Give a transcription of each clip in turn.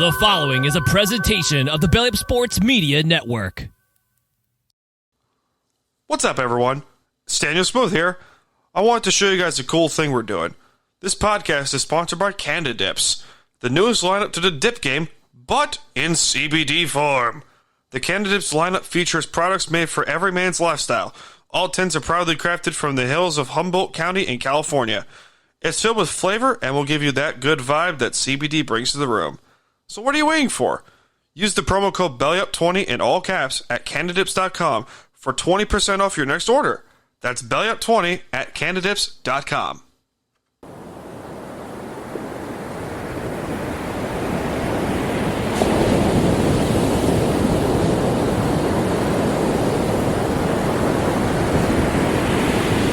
The following is a presentation of the Belly Up Sports Media Network. What's up, everyone? Staniel Smooth here. I want to show you guys a cool thing we're doing. This podcast is sponsored by Canada Dips, the newest lineup to the dip game, but in CBD form. The Canada Dips lineup features products made for every man's lifestyle. All tins are proudly crafted from the hills of Humboldt County in California. It's filled with flavor and will give you that good vibe that CBD brings to the room. So what are you waiting for? Use the promo code BELLYUP20 in all caps at CanadaDips.com for 20% off your next order. That's BELLYUP20 at CanadaDips.com.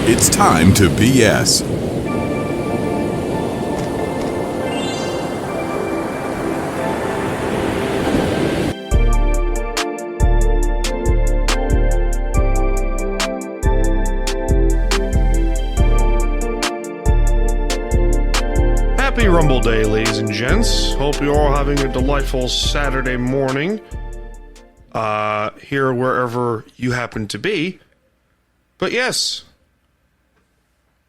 It's time to BS. Happy Rumble Day, ladies and gents. Hope you're all having a delightful Saturday morning. Here, wherever you happen to be. But yes,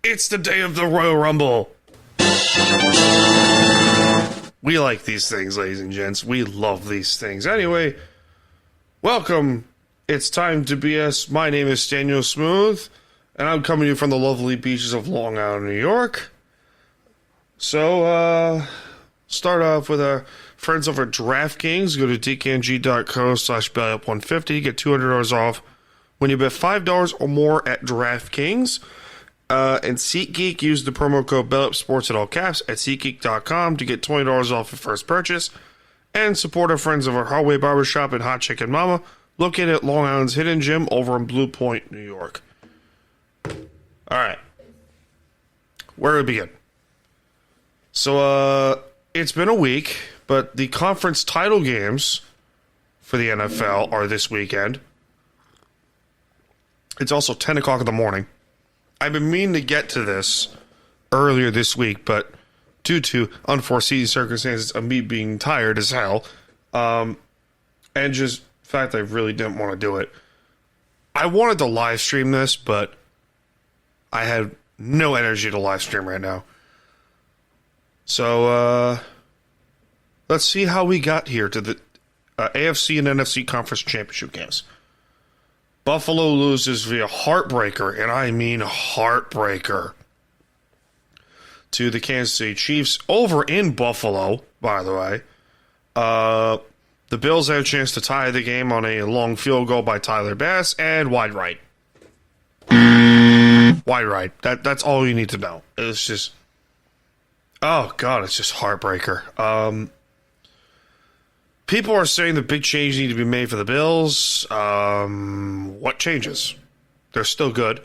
it's the day of the Royal Rumble. We like these things, ladies and gents. We love these things. Anyway, welcome. It's time to BS. My name is Staniel Smooth, and I'm coming to you from the lovely beaches of Long Island, New York. So, start off with our friends over at DraftKings. Go to dkng.co/bellyup150. Get $200 off when you bet $5 or more at DraftKings. And SeatGeek, use the promo code BellyUpSports at all caps at SeatGeek.com to get $20 off your first purchase. And support our friends over at Hardway Barbershop and Hot Chicken Mama, located at Long Island's Hidden Gym over in Blue Point, New York. Alright. Where do we begin? So, it's been a week, but the conference title games for the NFL are this weekend. It's also 10 o'clock in the morning. I've been meaning to get to this earlier this week, but due to unforeseen circumstances of me being tired as hell, and just the fact I really didn't want to do it, I wanted to live stream this, but I had no energy to live stream right now. So, let's see how we got here to the AFC and NFC Conference Championship games. Buffalo loses via heartbreaker, and I mean heartbreaker, to the Kansas City Chiefs over in Buffalo, by the way. The Bills had a chance to tie the game on a long field goal by Tyler Bass, and wide right. Wide right. That's all you need to know. It's just... oh, God, it's just heartbreaker. People are saying the big changes need to be made for the Bills. What changes? They're still good.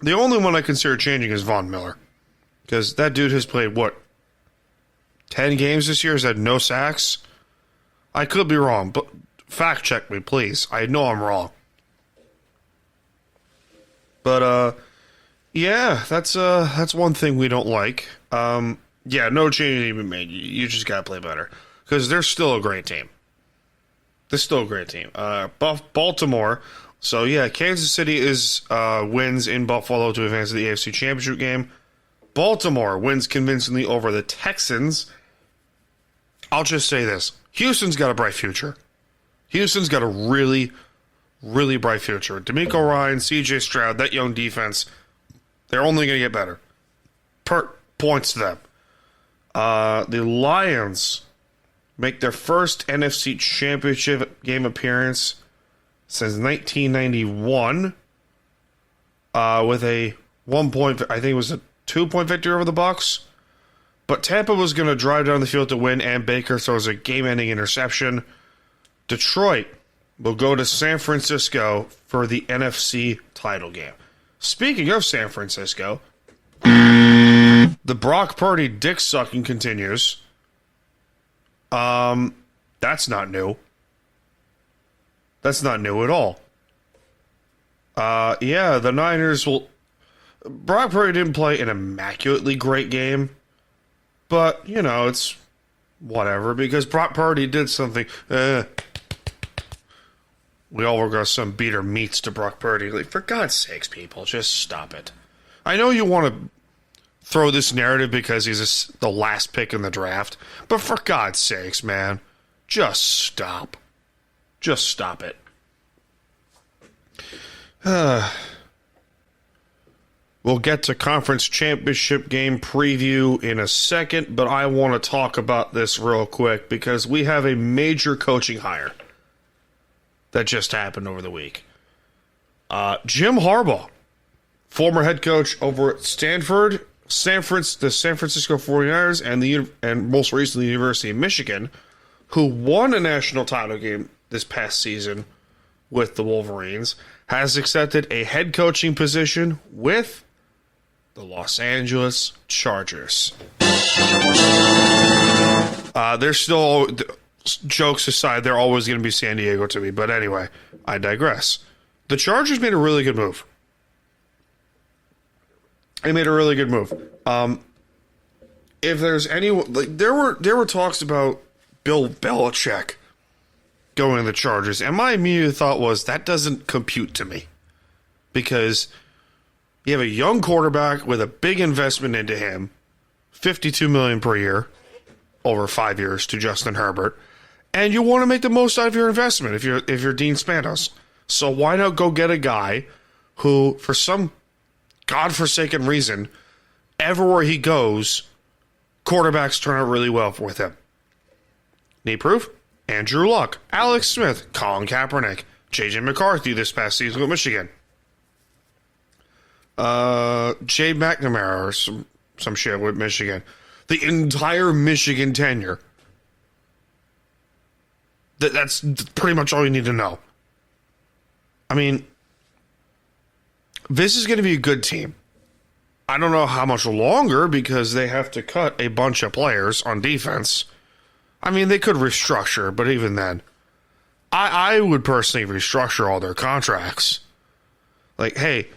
The only one I consider changing is Von Miller. Because that dude has played, 10 games this year? Has had no sacks? I could be wrong, but fact check me, please. I know I'm wrong. But, yeah, that's one thing we don't like. Yeah, no changes even made. You just gotta play better. Because they're still a great team. They're still a great team. Baltimore. So, yeah, Kansas City wins in Buffalo to advance to the AFC Championship game. Baltimore wins convincingly over the Texans. I'll just say this. Houston's got a bright future. Houston's got a really, really bright future. D'Amico Ryan, C.J. Stroud, that young defense... they're only going to get better. Points to them. The Lions make their first NFC Championship game appearance since 1991 with a 1-point, I think it was a 2-point victory over the Bucs. But Tampa was going to drive down the field to win, and Baker throws a game-ending interception. Detroit will go to San Francisco for the NFC title game. Speaking of San Francisco, the Brock Purdy dick sucking continues. That's not new. That's not new at all. Yeah, the Niners will... Brock Purdy didn't play an immaculately great game, but, you know, it's whatever, because Brock Purdy did something. We all got some beater meats to Brock Purdy. Like, for God's sakes, people, just stop it. I know you want to throw this narrative because he's the last pick in the draft, but for God's sakes, man, just stop. Just stop it. We'll get to conference championship game preview in a second, but I want to talk about this real quick because we have a major coaching hire that just happened over the week. Jim Harbaugh, former head coach over at Stanford, the San Francisco 49ers, and most recently the University of Michigan, who won a national title game this past season with the Wolverines, has accepted a head coaching position with the Los Angeles Chargers. They're still, jokes aside, they're always going to be San Diego to me. But anyway, I digress. The Chargers made a really good move. They made a really good move. If there's any, like, there were talks about Bill Belichick going to the Chargers, and my immediate thought was that doesn't compute to me because you have a young quarterback with a big investment into him, $52 million per year over 5 years to Justin Herbert, and you want to make the most out of your investment if you're Dean Spanos. So why not go get a guy who, for some godforsaken reason, everywhere he goes, quarterbacks turn out really well with him. Need proof? Andrew Luck, Alex Smith, Colin Kaepernick, J.J. McCarthy this past season with Michigan. Jay McNamara or some shit with Michigan. The entire Michigan tenure. That's pretty much all you need to know. I mean, this is going to be a good team. I don't know how much longer because they have to cut a bunch of players on defense. I mean, they could restructure, but even then, I would personally restructure all their contracts. Like, hey,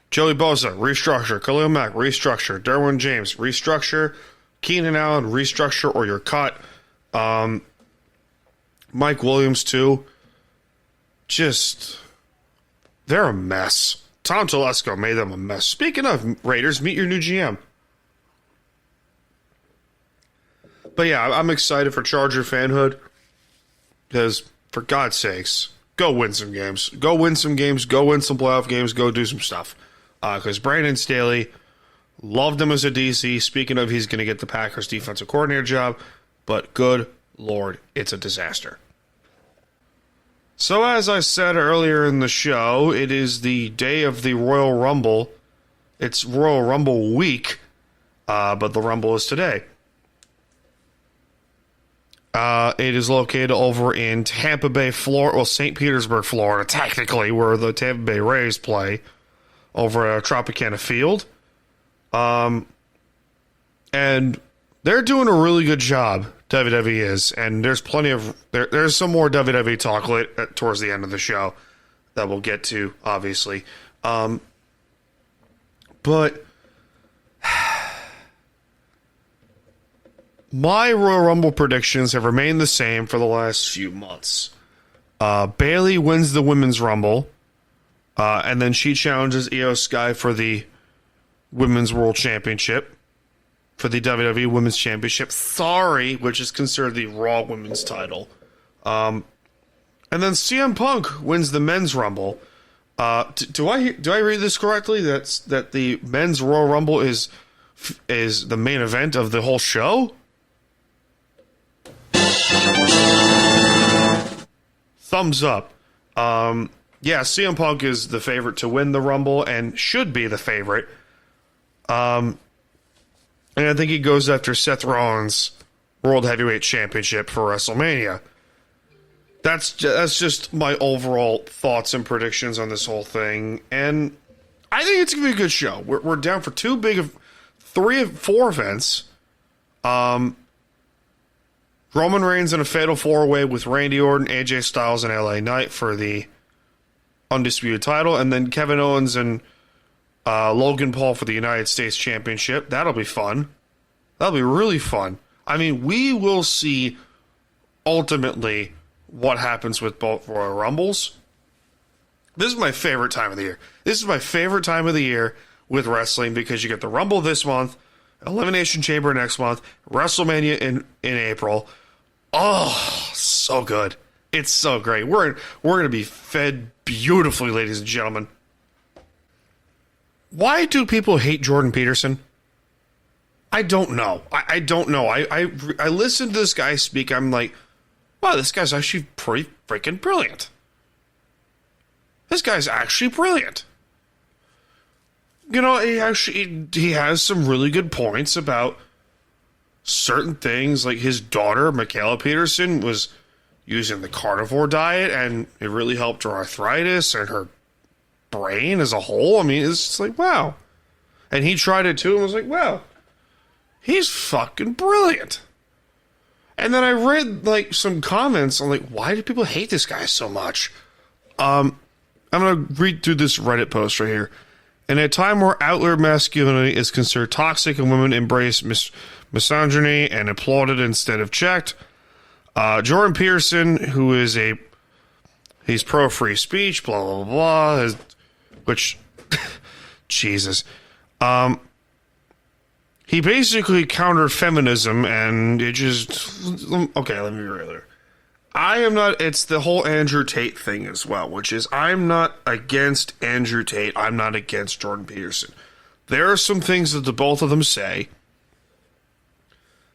Joey Bosa, restructure. Khalil Mack, restructure. Derwin James, restructure. Keenan Allen, restructure or you're cut. Mike Williams, too. Just, they're a mess. Tom Telesco made them a mess. Speaking of Raiders, meet your new GM. But yeah, I'm excited for Charger fanhood because, for God's sakes, go win some games. Go win some games. Go win some playoff games. Go do some stuff. Because Brandon Staley, loved him as a DC. Speaking of, he's going to get the Packers defensive coordinator job. But good Lord, it's a disaster. So as I said earlier in the show, it is the day of the Royal Rumble. It's Royal Rumble week, but the Rumble is today. It is located over in Tampa Bay, Florida. Well, St. Petersburg, Florida, technically, where the Tampa Bay Rays play, over at Tropicana Field. And they're doing a really good job, WWE is. And there's plenty of... There's some more WWE talk towards the end of the show that we'll get to, obviously. But... my Royal Rumble predictions have remained the same for the last few months. Bayley wins the Women's Rumble, and then she challenges Io Sky for the Women's World Championship, for the WWE Women's Championship. Which is considered the Raw Women's title. And then CM Punk wins the Men's Rumble. Do I read this correctly? That the Men's Royal Rumble is the main event of the whole show? Thumbs up. Yeah, CM Punk is the favorite to win the Rumble and should be the favorite. And I think he goes after Seth Rollins' World Heavyweight Championship for WrestleMania. That's just my overall thoughts and predictions on this whole thing. And I think it's going to be a good show. We're down for 3 of 4 events. Roman Reigns in a fatal 4-way with Randy Orton, AJ Styles, and LA Knight for the undisputed title. And then Kevin Owens and Logan Paul for the United States Championship. That'll be fun. That'll be really fun. I mean, we will see ultimately what happens with both Royal Rumbles. This is my favorite time of the year. This is my favorite time of the year with wrestling because you get the Rumble this month, Elimination Chamber next month, WrestleMania in April. Oh, so good. It's so great. We're going to be fed beautifully, ladies and gentlemen. Why do people hate Jordan Peterson? I don't know. I don't know. I listen to this guy speak. I'm like, wow, this guy's actually pretty freaking brilliant. This guy's actually brilliant. You know, he has some really good points about certain things. Like his daughter, Michaela Peterson, was using the carnivore diet, and it really helped her arthritis and her brain as a whole. I mean, it's just like, wow. And he tried it too and was like, wow, he's fucking brilliant. And then I read like some comments on like, why do people hate this guy so much? I'm going to read through this Reddit post right here. In a time where outward masculinity is considered toxic and women embrace misogyny and applauded instead of checked, Jordan Peterson, who is he's pro free speech, blah, blah, blah, which, Jesus. He basically countered feminism, and it just, okay, let me be real here. It's the whole Andrew Tate thing as well, which is I'm not against Andrew Tate. I'm not against Jordan Peterson. There are some things that the both of them say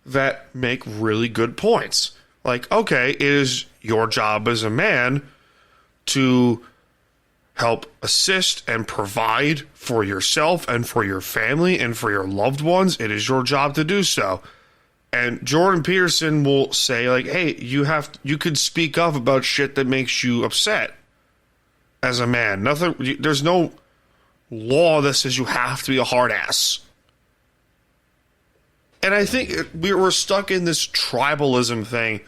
that make really good points. Like, okay, it is your job as a man to help assist and provide for yourself and for your family and for your loved ones. It is your job to do so. And Jordan Peterson will say, like, hey, you could speak up about shit that makes you upset as a man. There's no law that says you have to be a hard ass. And I think we're stuck in this tribalism thing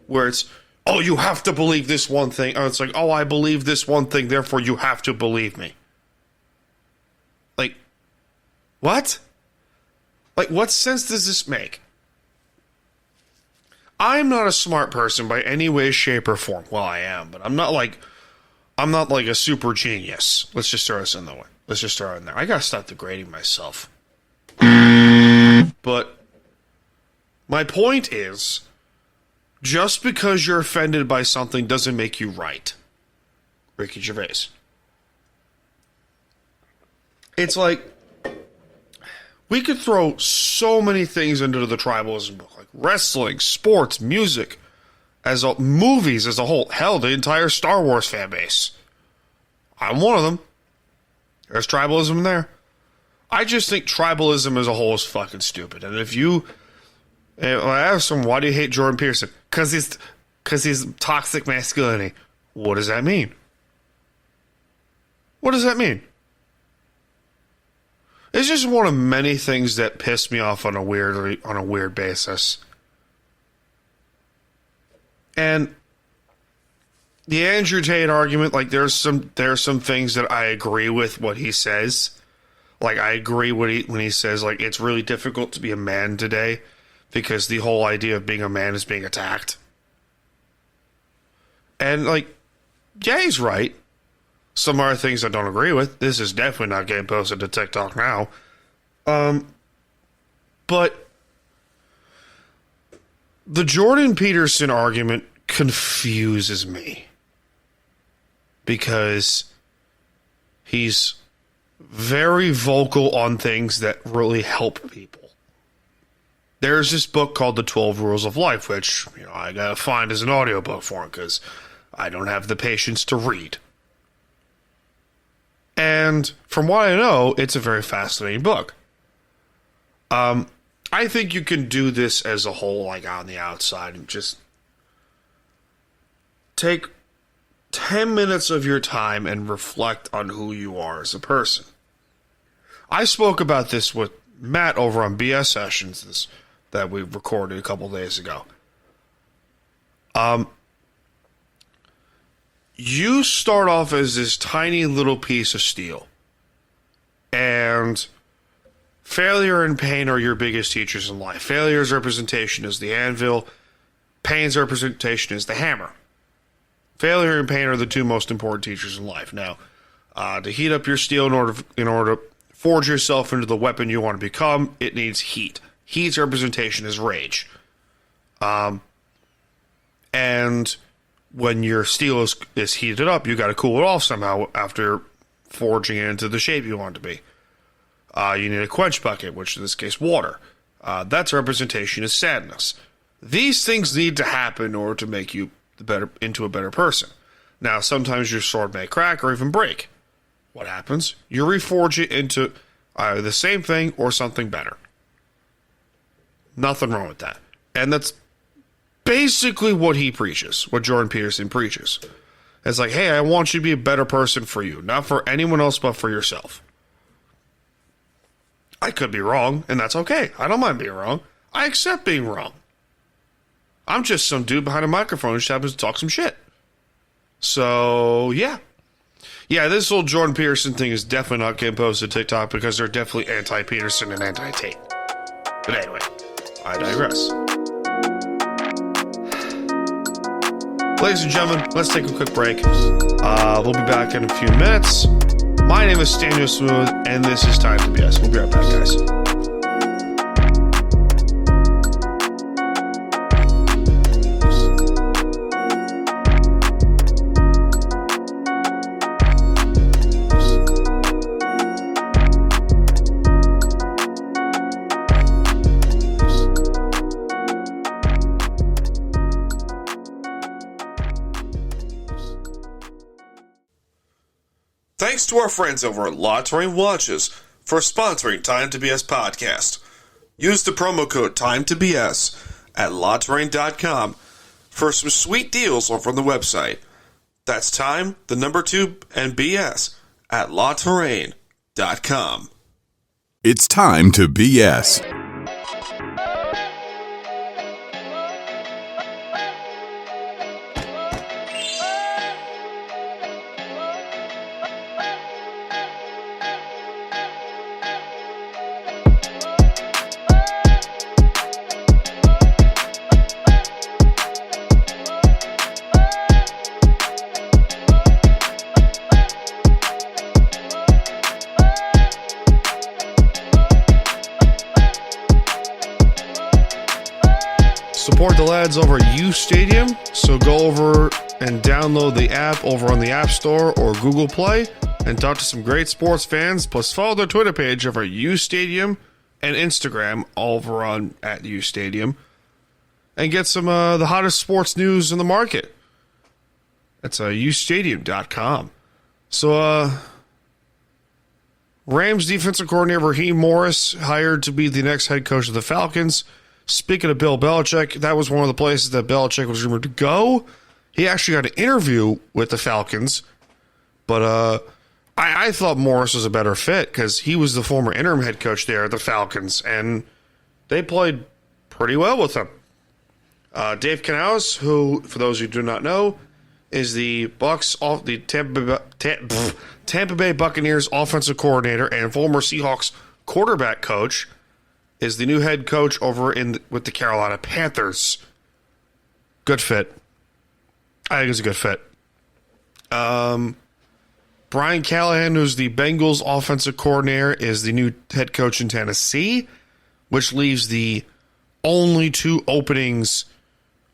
where it's, oh, you have to believe this one thing. Or it's like, oh, I believe this one thing, therefore you have to believe me. Like, what? Like, what sense does this make? I'm not a smart person by any way, shape, or form. Well, I am, but I'm not like a super genius. Let's just throw this in the way. Let's just throw it in there. I gotta stop degrading myself. But my point is, just because you're offended by something doesn't make you right. Ricky Gervais. It's like, we could throw so many things into the tribalism book, like wrestling, sports, music, movies as a whole. Hell, the entire Star Wars fan base. I'm one of them. There's tribalism in there. I just think tribalism as a whole is fucking stupid. And if I ask someone, why do you hate Jordan Peterson? Because he's toxic masculinity. What does that mean? What does that mean? It's just one of many things that piss me off on a weird basis. And the Andrew Tate argument, like there's some things that I agree with what he says. Like I agree when he says like it's really difficult to be a man today because the whole idea of being a man is being attacked. And like, yeah, he's right. Some other things I don't agree with. This is definitely not getting posted to TikTok now. But the Jordan Peterson argument confuses me because he's very vocal on things that really help people. There's this book called The 12 Rules of Life, which I gotta find as an audiobook for him because I don't have the patience to read. And from what I know, it's a very fascinating book. I think you can do this as a whole, like on the outside, and just take 10 minutes of your time and reflect on who you are as a person. I spoke about this with Matt over on BS Sessions that we recorded a couple days ago. You start off as this tiny little piece of steel. And Failure and pain are your biggest teachers in life. Failure's representation is the anvil. Pain's representation is the hammer. Failure and pain are the two most important teachers in life. Now, to heat up your steel in order to forge yourself into the weapon you want to become, it needs heat. Heat's representation is rage. And when your steel is heated up, you got to cool it off somehow after forging it into the shape you want it to be. You need a quench bucket, which in this case, water. That's representation is sadness. These things need to happen in order to make you into a better person. Now, sometimes your sword may crack or even break. What happens? You reforge it into either the same thing or something better. Nothing wrong with that. And that's basically what he preaches, what Jordan Peterson preaches. It's like, hey, I want you to be a better person for you, not for anyone else but for yourself. I could be wrong, and that's okay. I don't mind being wrong. I accept being wrong. I'm just some dude behind a microphone who just happens to talk some shit. So, yeah. Yeah, this whole Jordan Peterson thing is definitely not getting posted to TikTok because they're definitely anti-Peterson and anti-Tate. But anyway, I digress. Ladies and gentlemen, let's take a quick break. We'll be back in a few minutes. My name is Staniel Smooth, and this is Time to BS. We'll be right back, guys. Thanks to our friends over at La Terrain Watches for sponsoring Time to BS podcast. Use the promo code Time to BS at LaTerrain.com for some sweet deals over on the website. That's time, the number 2, and BS at LaTerrain.com. It's time to BS. Support the lads over at U Stadium, so go over and download the app over on the App Store or Google Play and talk to some great sports fans, plus follow their Twitter page over at U Stadium and Instagram over on at U Stadium and get some the hottest sports news in the market. That's ustadium.com. So, Rams defensive coordinator Raheem Morris hired to be the next head coach of the Falcons. Speaking of Bill Belichick, that was one of the places that Belichick was rumored to go. He actually got an interview with the Falcons, but I thought Morris was a better fit because he was the former interim head coach there at the Falcons, and they played pretty well with him. Dave Canales, who, for those who do not know, is the Tampa Bay Buccaneers offensive coordinator and former Seahawks quarterback coach, is the new head coach over with the Carolina Panthers. Good fit. I think it's a good fit. Brian Callahan, who's the Bengals offensive coordinator, is the new head coach in Tennessee, which leaves the only two openings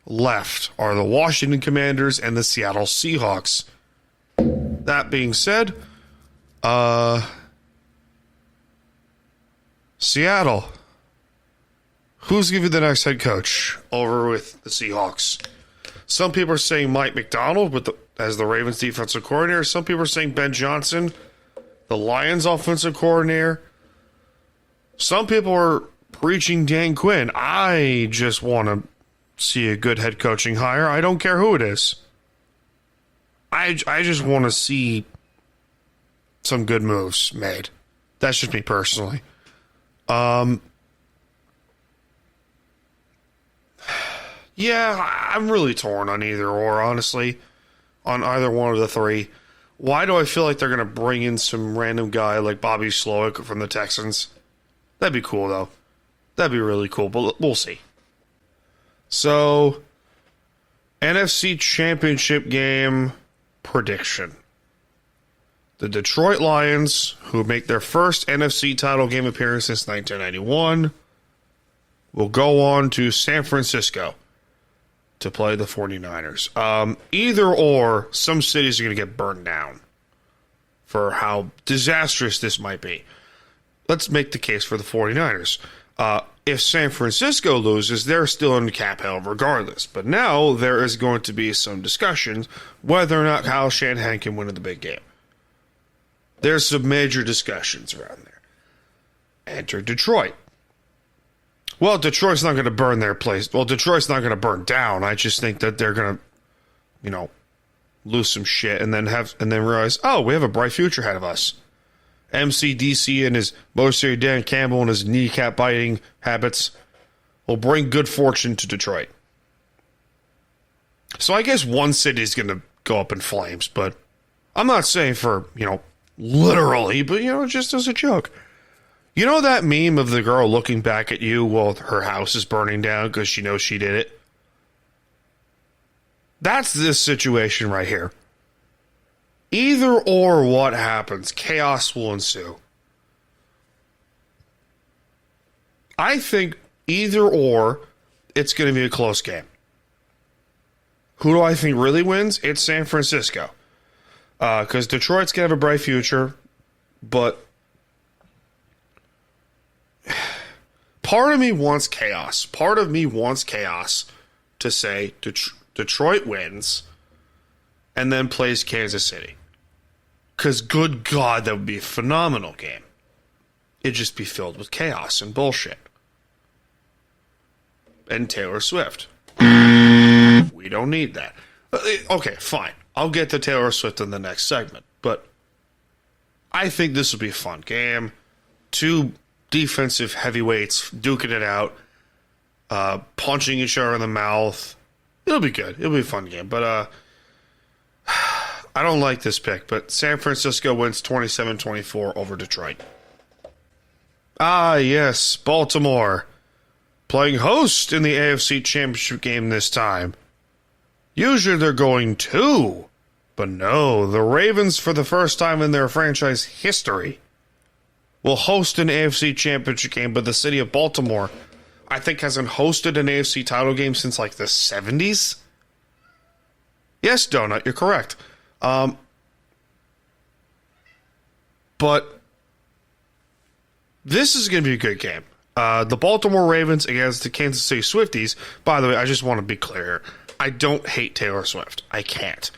left are the Washington Commanders and the Seattle Seahawks. That being said, Seattle, who's going to be the next head coach over with the Seahawks? Some people are saying Mike McDonald as the Ravens defensive coordinator. Some people are saying Ben Johnson, the Lions offensive coordinator. Some people are preaching Dan Quinn. I just want to see a good head coaching hire. I don't care who it is. I just want to see some good moves made. That's just me personally. Yeah, I'm really torn on either or, honestly, on either one of the three. Why do I feel like they're going to bring in some random guy like Bobby Slowick from the Texans? That'd be cool, though. That'd be really cool, but we'll see. So, NFC Championship game prediction. The Detroit Lions, who make their first NFC title game appearance since 1991, will go on to San Francisco to play the 49ers. Either or, some cities are going to get burned down for how disastrous this might be. Let's make the case for the 49ers. If San Francisco loses, they're still in cap hell regardless. But now there is going to be some discussions whether or not Kyle Shanahan can win in the big game. There's some major discussions around there. Enter Detroit. Well, Detroit's not going to burn their place. Well, Detroit's not going to burn down. I just think that they're going to, lose some shit and then realize, oh, we have a bright future ahead of us. MCDC and his Motor Dan Campbell and his kneecap biting habits will bring good fortune to Detroit. So I guess one city is going to go up in flames, but I'm not saying for, literally, but, just as a joke. You know that meme of the girl looking back at you while her house is burning down because she knows she did it? That's this situation right here. Either or what happens, chaos will ensue. I think either or, it's going to be a close game. Who do I think really wins? It's San Francisco. Because Detroit's going to have a bright future, but part of me wants chaos. Part of me wants chaos to say Detroit wins and then plays Kansas City. Because, good God, that would be a phenomenal game. It'd just be filled with chaos and bullshit. And Taylor Swift. We don't need that. Okay, fine. I'll get to Taylor Swift in the next segment. But I think this will be a fun game. Two defensive heavyweights duking it out. Punching each other in the mouth. It'll be good. It'll be a fun game. But, I don't like this pick, but San Francisco wins 27-24 over Detroit. Ah, yes, Baltimore. Playing host in the AFC Championship game this time. Usually they're going to, but no, the Ravens, for the first time in their franchise history, will host an AFC Championship game, but the city of Baltimore, I think, hasn't hosted an AFC title game since, like, the 70s? Yes, Donut, you're correct. But this is going to be a good game. The Baltimore Ravens against the Kansas City Swifties. By the way, I just want to be clear. I don't hate Taylor Swift. I can't.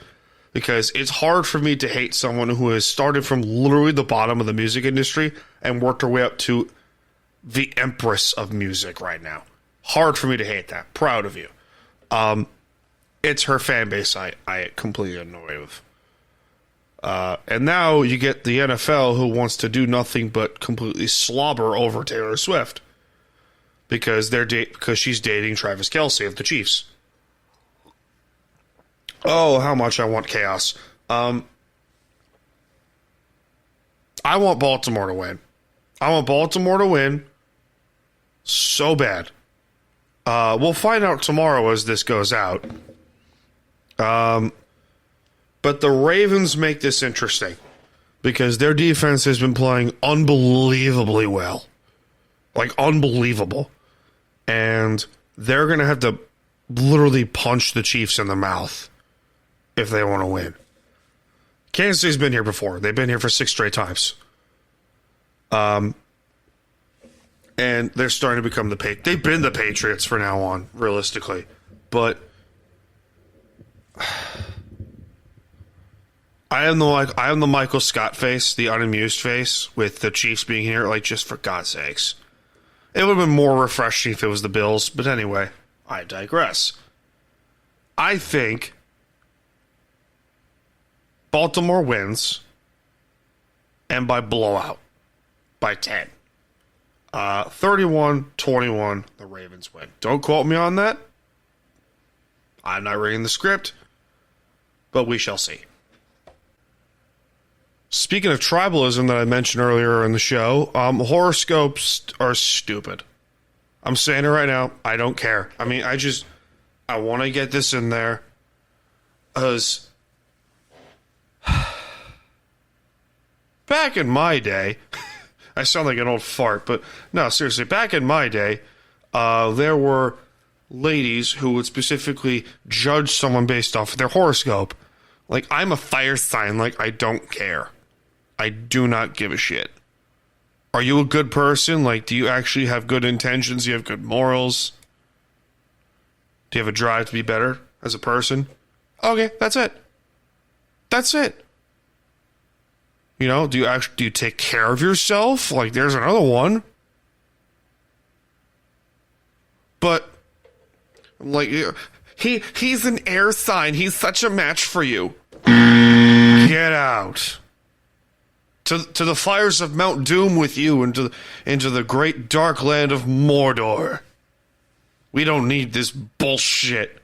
Because it's hard for me to hate someone who has started from literally the bottom of the music industry and worked her way up to the empress of music right now. Hard for me to hate that. Proud of you. It's her fan base I completely annoyed with. And now you get the NFL who wants to do nothing but completely slobber over Taylor Swift because because she's dating Travis Kelce of the Chiefs. Oh, how much I want chaos. I want Baltimore to win. I want Baltimore to win so bad. We'll find out tomorrow as this goes out. But the Ravens make this interesting because their defense has been playing unbelievably well. Like, unbelievable. And they're going to have to literally punch the Chiefs in the mouth if they want to win. Kansas City's been here before. They've been here for 6 straight times. And they're starting to become they've been the Patriots for now on, realistically. But I am the Michael Scott face, the unamused face, with the Chiefs being here, like, just for God's sakes. It would have been more refreshing if it was the Bills, but anyway, I digress. I think Baltimore wins, and by blowout, by 10. 31-21, the Ravens win. Don't quote me on that. I'm not reading the script, but we shall see. Speaking of tribalism that I mentioned earlier in the show, horoscopes are stupid. I'm saying it right now. I don't care. I mean, I want to get this in there. Because back in my day, I sound like an old fart, but no, seriously, back in my day, there were ladies who would specifically judge someone based off of their horoscope. Like, I'm a fire sign. Like, I don't care. I do not give a shit. Are you a good person? Like, do you actually have good intentions? Do you have good morals? Do you have a drive to be better as a person? Okay, that's it. That's it. You know, do you take care of yourself? Like, there's another one. But, like, he's an air sign. He's such a match for you. Get out. To the fires of Mount Doom with you, into the great dark land of Mordor. We don't need this bullshit.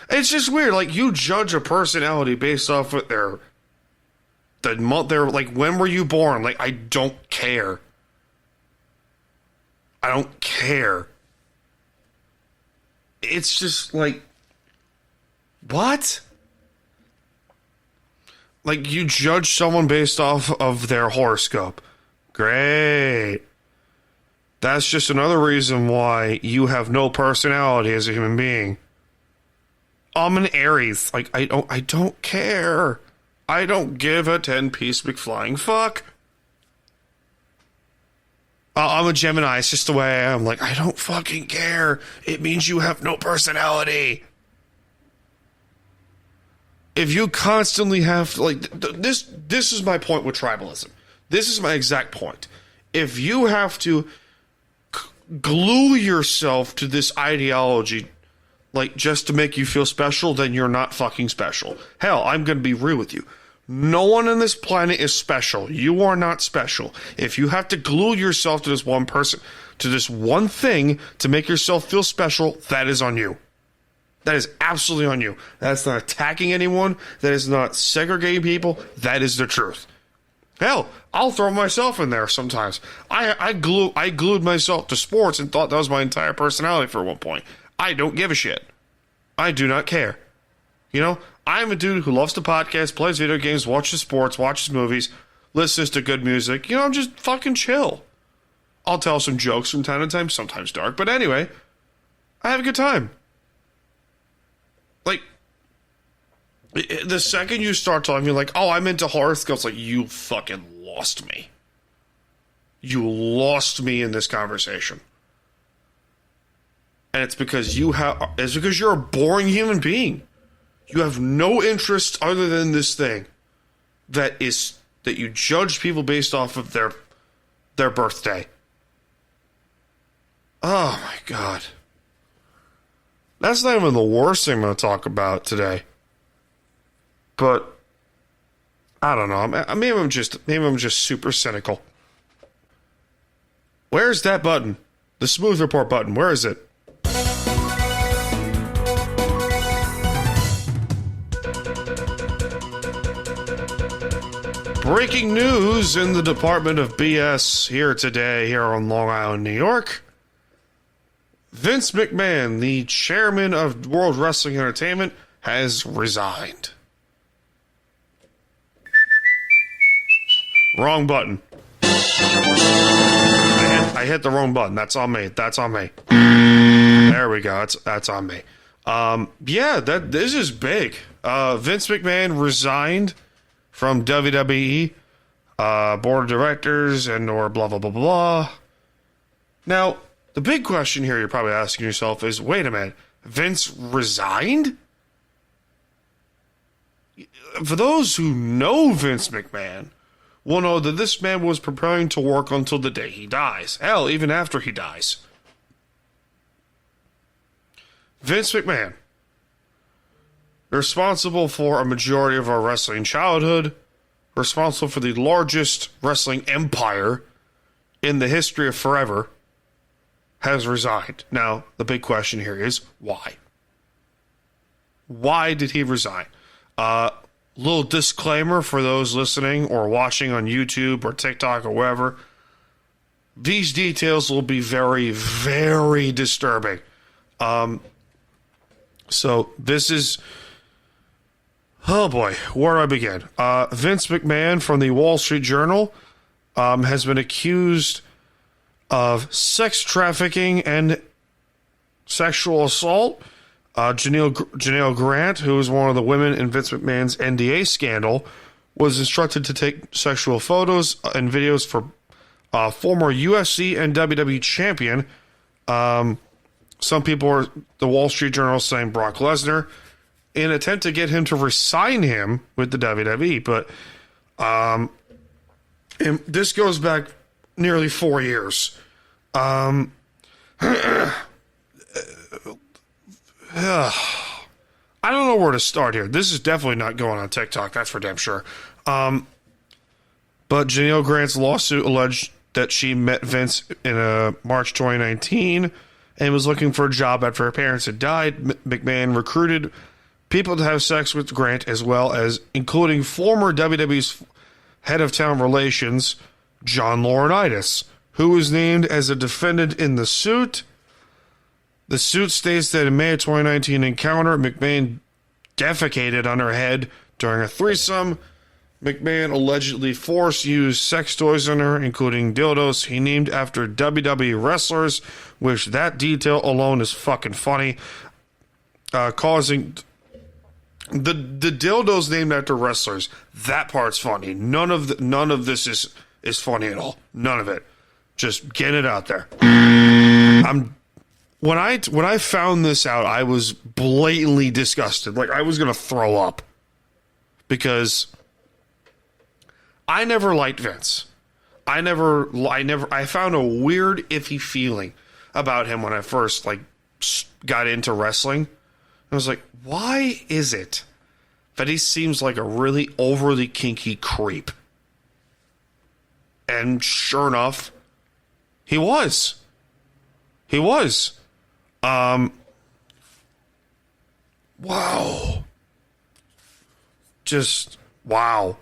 It's just weird. Like, you judge a personality based off of the month. They're like, when were you born? Like, I don't care. I don't care. It's just like, what? Like, you judge someone based off of their horoscope. Great. That's just another reason why you have no personality as a human being. I'm an Aries. Like, I don't care. I don't give a 10-piece McFlying fuck. I'm a Gemini. It's just the way I am. Like, I don't fucking care. It means you have no personality. If you constantly have, like, this is my point with tribalism. This is my exact point. If you have to glue yourself to this ideology, like, just to make you feel special, then you're not fucking special. Hell, I'm going to be real with you. No one on this planet is special. You are not special. If you have to glue yourself to this one person, to this one thing to make yourself feel special, that is on you. That is absolutely on you. That's not attacking anyone. That is not segregating people. That is the truth. Hell, I'll throw myself in there sometimes. I glued myself to sports and thought that was my entire personality for one point. I don't give a shit. I do not care. You know, I'm a dude who loves to podcast, plays video games, watches sports, watches movies, listens to good music. You know, I'm just fucking chill. I'll tell some jokes from time to time, sometimes dark, but anyway, I have a good time. Like, the second you start telling me, like, oh, I'm into horoscopes, like, you fucking lost me. You lost me in this conversation. And it's because you're a boring human being. You have no interest other than this thing that you judge people based off of their birthday. Oh my God. That's not even the worst thing I'm going to talk about today. But I don't know. Maybe I'm just super cynical. Where's that button? The smooth report button. Where is it? Breaking news in the Department of BS here today, here on Long Island, New York. Vince McMahon, the chairman of World Wrestling Entertainment, has resigned. Wrong button. I hit the wrong button. That's on me. There we go. That's on me. This is big. Vince McMahon resigned from WWE board of directors and or blah blah blah blah. Now, the big question here you're probably asking yourself is, wait a minute, Vince resigned? For those who know Vince McMahon, will know that this man was preparing to work until the day he dies. Hell, even after he dies. Vince McMahon, responsible for a majority of our wrestling childhood, responsible for the largest wrestling empire in the history of forever, has resigned. Now, the big question here is, why? Why did he resign? little disclaimer for those listening or watching on YouTube or TikTok or wherever. These details will be very, very disturbing. So this is... Oh boy, where do I begin? Vince McMahon from the Wall Street Journal has been accused of sex trafficking and sexual assault. Janelle Grant, who is one of the women in Vince McMahon's NDA scandal, was instructed to take sexual photos and videos for former UFC and WWE champion. Some people are, the Wall Street Journal, saying Brock Lesnar, in an attempt to get him to resign him with the WWE. But and this goes back nearly 4 years. I don't know where to start here. This is definitely not going on TikTok, that's for damn sure. But Janelle Grant's lawsuit alleged that she met Vince in March 2019 and was looking for a job after her parents had died. McMahon recruited people to have sex with Grant, as well as including former WWE's head of talent relations, John Laurinaitis, who was named as a defendant in the suit. The suit states that in May of 2019 encounter, McMahon defecated on her head during a threesome. McMahon allegedly forced used sex toys on her, including dildos he named after WWE wrestlers, which that detail alone is fucking funny. Causing the dildos named after wrestlers. That part's funny. None of this is funny at all. None of it. Just get it out there. When I found this out, I was blatantly disgusted. Like I was gonna throw up because I never liked Vince. I found a weird, iffy feeling about him when I first got into wrestling. I was like, why is it that he seems like a really overly kinky creep? And sure enough, he was. He was. Wow. Just wow.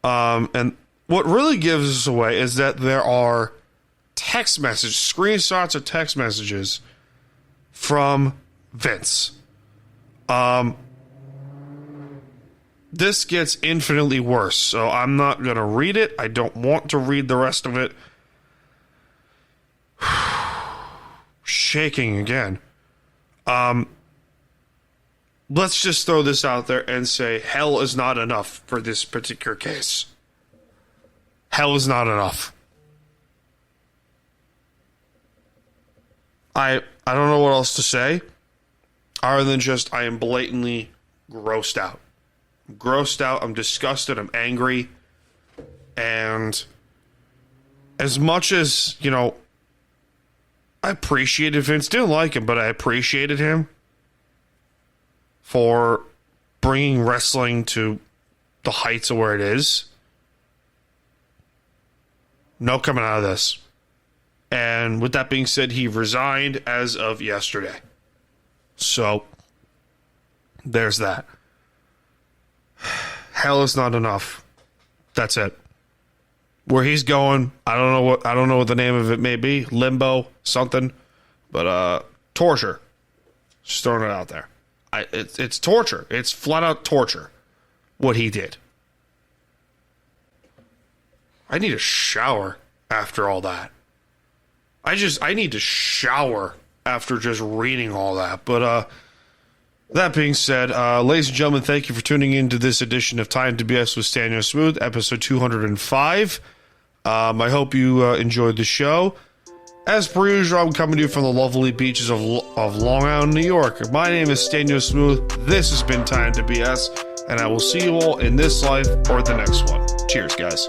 And what really gives us away is that there are screenshots of text messages from Vince. This gets infinitely worse, so I'm not going to read it. I don't want to read the rest of it. Shaking again. Let's just throw this out there and say hell is not enough for this particular case. Hell is not enough. I don't know what else to say other than just I am blatantly grossed out. I'm grossed out, I'm disgusted, I'm angry. And as much as, I appreciated Vince, didn't like him, but I appreciated him for bringing wrestling to the heights of where it is. No coming out of this. And with that being said, he resigned as of yesterday. So, there's that. Hell is not enough. That's it. Where he's going, I don't know what the name of it may be. Limbo, something. But torture. Just throwing it out there. It's torture. It's flat out torture. What he did. I need a shower after all that. I need to shower after just reading all that. But that being said, ladies and gentlemen, thank you for tuning in to this edition of Time to BS with Staniel Smooth, episode 205. I hope you enjoyed the show. As per usual, I'm coming to you from the lovely beaches of Long Island, New York. My name is Staniel Smooth. This has been Time to BS, and I will see you all in this life or the next one. Cheers, guys.